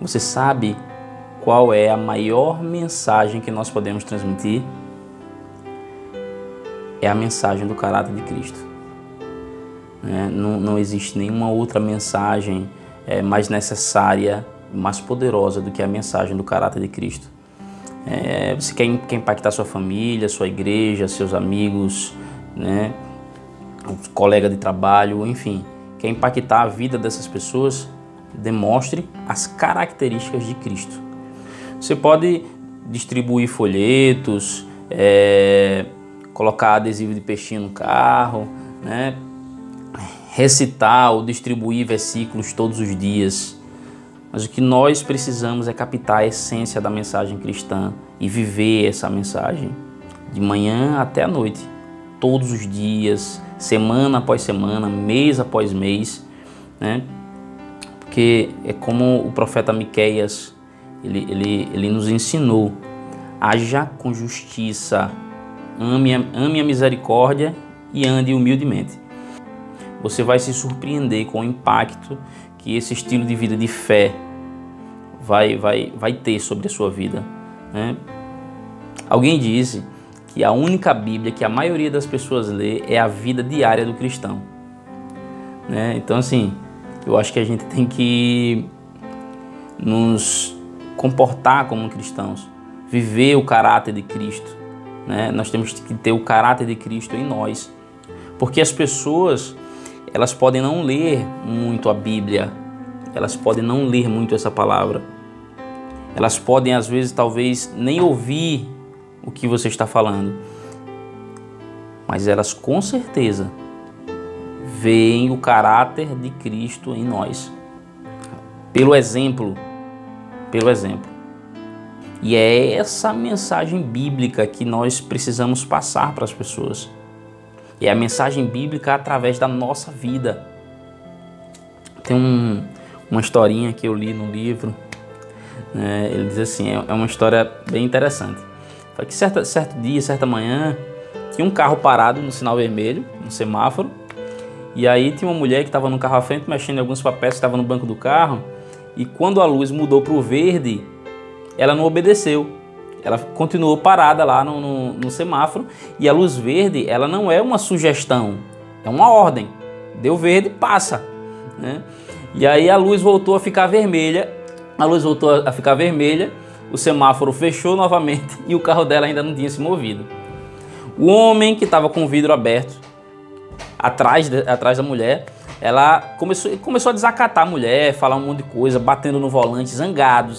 Você sabe qual é a maior mensagem que nós podemos transmitir? É a mensagem do caráter de Cristo. Não existe nenhuma outra mensagem mais necessária, mais poderosa do que a mensagem do caráter de Cristo. Você quer impactar sua família, sua igreja, seus amigos, né, colega de trabalho, enfim, quer impactar a vida dessas pessoas? Demonstre as características de Cristo. Você pode distribuir folhetos, colocar adesivo de peixinho no carro, né, recitar ou distribuir versículos todos os dias. Mas o que nós precisamos é captar a essência da mensagem cristã e viver essa mensagem de manhã até a noite, todos os dias, semana após semana, mês após mês, né? Porque é como o profeta Miqueias, ele nos ensinou: haja com justiça, ame a misericórdia e ande humildemente. Você vai se surpreender com o impacto que esse estilo de vida de fé vai ter sobre a sua vida, né? Alguém disse que a única Bíblia que a maioria das pessoas lê é a vida diária do cristão, né? Então, assim, eu acho que a gente tem que nos comportar como cristãos, viver o caráter de Cristo, né? Nós temos que ter o caráter de Cristo em nós, porque as pessoas, elas podem não ler muito a Bíblia, elas podem não ler muito essa palavra, elas podem às vezes talvez nem ouvir o que você está falando, mas elas com certeza veem o caráter de Cristo em nós, pelo exemplo. E é essa mensagem bíblica que nós precisamos passar para as pessoas. É a mensagem bíblica através da nossa vida. Tem uma historinha que eu li no livro, né? Ele diz assim, é uma história bem interessante. Foi que certo dia, certa manhã, tinha um carro parado no sinal vermelho, no semáforo, e aí tinha uma mulher que estava no carro à frente mexendo em alguns papéis que estavam no banco do carro, e quando a luz mudou para o verde, ela não obedeceu. Ela continuou parada lá no semáforo, e a luz verde, ela não é uma sugestão, é uma ordem. Deu verde, passa, né? E aí a luz voltou a ficar vermelha, o semáforo fechou novamente e o carro dela ainda não tinha se movido. O homem que estava com o vidro aberto, atrás da mulher, ela começou a desacatar a mulher, falar um monte de coisa, batendo no volante, zangado.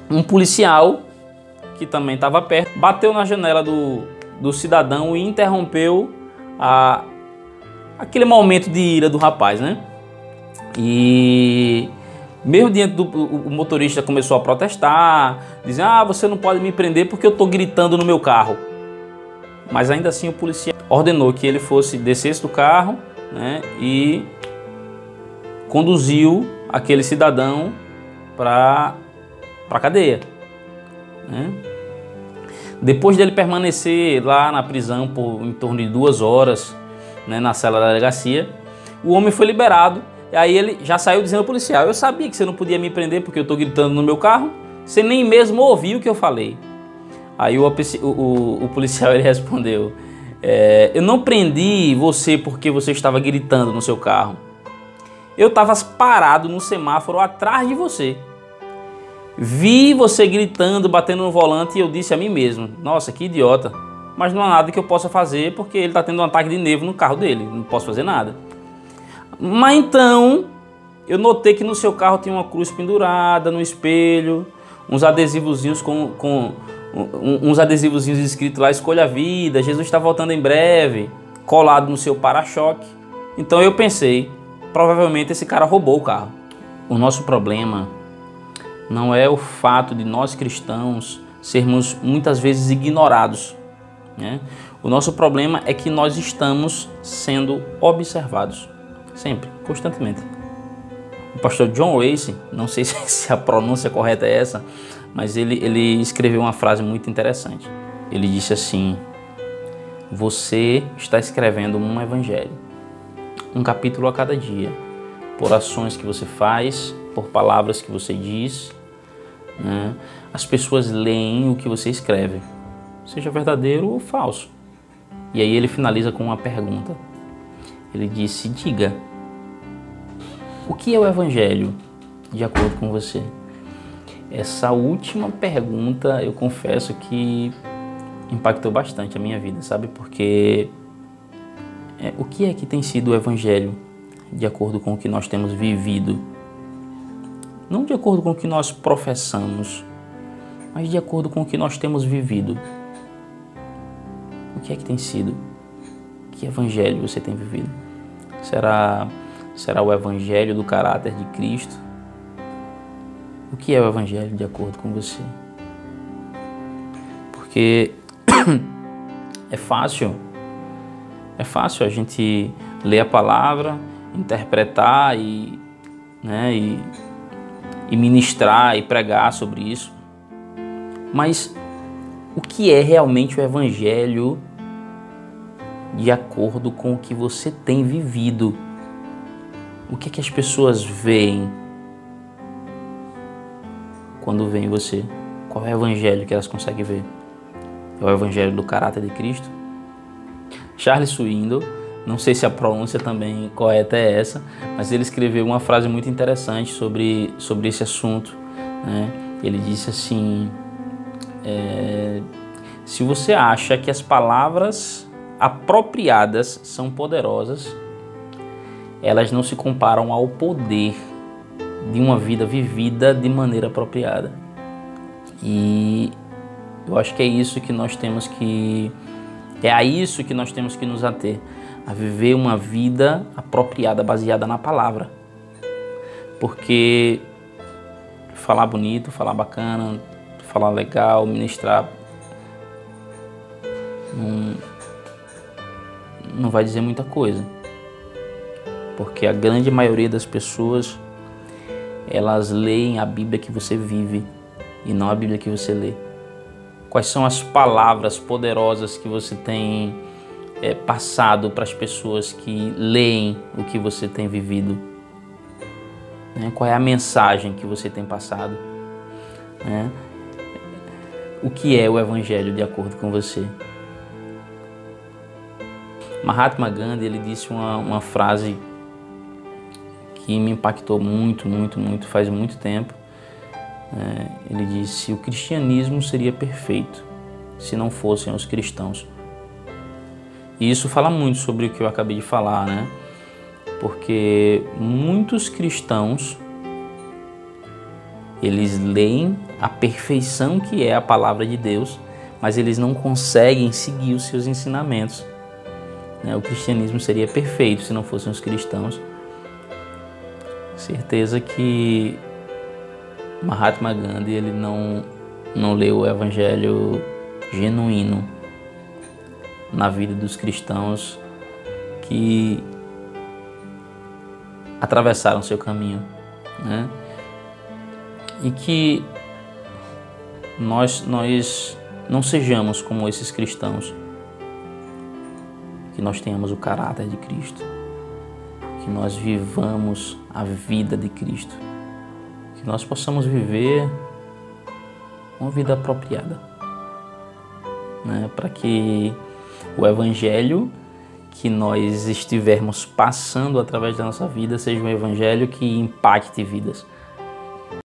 Um policial, que também estava perto, bateu na janela do cidadão e interrompeu aquele momento de ira do rapaz, né? E mesmo diante o motorista começou a protestar, dizendo: você não pode me prender porque eu estou gritando no meu carro. Mas ainda assim o policial ordenou que ele descesse do carro, né, e conduziu aquele cidadão para a cadeia, né? Depois dele permanecer lá na prisão por em torno de 2 horas, né, na cela da delegacia, o homem foi liberado. E aí ele já saiu dizendo ao policial: eu sabia que você não podia me prender porque eu estou gritando no meu carro, você nem mesmo ouviu o que eu falei. Aí o policial ele respondeu: eu não prendi você porque você estava gritando no seu carro. Eu estava parado no semáforo atrás de você. Vi você gritando, batendo no volante e eu disse a mim mesmo: nossa, que idiota. Mas não há nada que eu possa fazer porque ele está tendo um ataque de nervo no carro dele. Não posso fazer nada. Mas então eu notei que no seu carro tinha uma cruz pendurada no espelho, uns adesivozinhos uns adesivozinhos escritos lá: escolha a vida, Jesus está voltando em breve, colado no seu para-choque. Então eu pensei, provavelmente esse cara roubou o carro. O nosso problema não é o fato de nós cristãos sermos muitas vezes ignorados, né? O nosso problema é que nós estamos sendo observados, sempre, constantemente. O pastor John Wesley, não sei se a pronúncia correta é essa, mas ele escreveu uma frase muito interessante. Ele disse assim: você está escrevendo um evangelho, um capítulo a cada dia, por ações que você faz, por palavras que você diz, né? As pessoas leem o que você escreve, seja verdadeiro ou falso. E aí ele finaliza com uma pergunta. Ele disse: diga, o que é o Evangelho de acordo com você? Essa última pergunta, eu confesso que impactou bastante a minha vida, sabe? Porque o que é que tem sido o Evangelho de acordo com o que nós temos vivido? Não de acordo com o que nós professamos, mas de acordo com o que nós temos vivido. O que é que tem sido? Que Evangelho você tem vivido? Será o Evangelho do caráter de Cristo? O que é o Evangelho de acordo com você? Porque é fácil a gente ler a palavra, interpretar e ministrar e pregar sobre isso. Mas o que é realmente o Evangelho de acordo com o que você tem vivido? O que é que as pessoas veem quando veem você? Qual é o Evangelho que elas conseguem ver? É o Evangelho do caráter de Cristo? Charles Swindoll, não sei se a pronúncia também correta é essa, mas ele escreveu uma frase muito interessante sobre esse assunto, né? Ele disse assim: se você acha que as palavras apropriadas são poderosas, elas não se comparam ao poder de uma vida vivida de maneira apropriada. E eu acho que é a isso que nós temos que nos ater, a viver uma vida apropriada, baseada na palavra. Porque falar bonito, falar bacana, falar legal, ministrar, não vai dizer muita coisa. Porque a grande maioria das pessoas, elas leem a Bíblia que você vive e não a Bíblia que você lê. Quais são as palavras poderosas que você tem passado para as pessoas que leem o que você tem vivido? Qual é a mensagem que você tem passado? O que é o Evangelho de acordo com você? Mahatma Gandhi, ele disse uma frase que me impactou muito, faz muito tempo. Ele disse: o cristianismo seria perfeito se não fossem os cristãos. E isso fala muito sobre o que eu acabei de falar, né? Porque muitos cristãos, eles leem a perfeição que é a palavra de Deus, mas eles não conseguem seguir os seus ensinamentos. O cristianismo seria perfeito se não fossem os cristãos. Certeza que Mahatma Gandhi, ele não leu o Evangelho genuíno na vida dos cristãos que atravessaram seu caminho, né? E que nós não sejamos como esses cristãos, que nós tenhamos o caráter de Cristo, que nós vivamos a vida de Cristo, que nós possamos viver uma vida apropriada, né? Para que o Evangelho que nós estivermos passando através da nossa vida seja um Evangelho que impacte vidas,